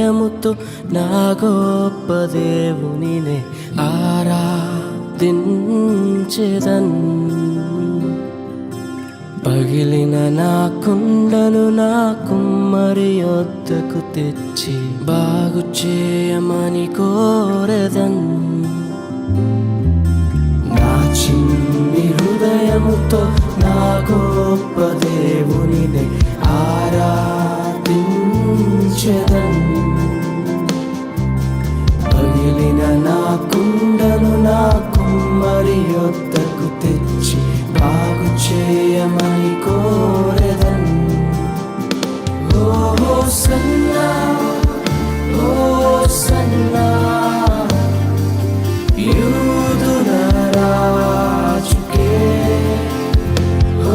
హృదయముతో నా గొప్ప దేవునినే ఆరాధించెదన్. పగిలిన నా కుండను నా కుమ్మరి యొద్దకు తెచ్చి బాగు చేయమని కోరెదన్. నా చిన్ని హృదయముతో నా గొప్ప దేవుని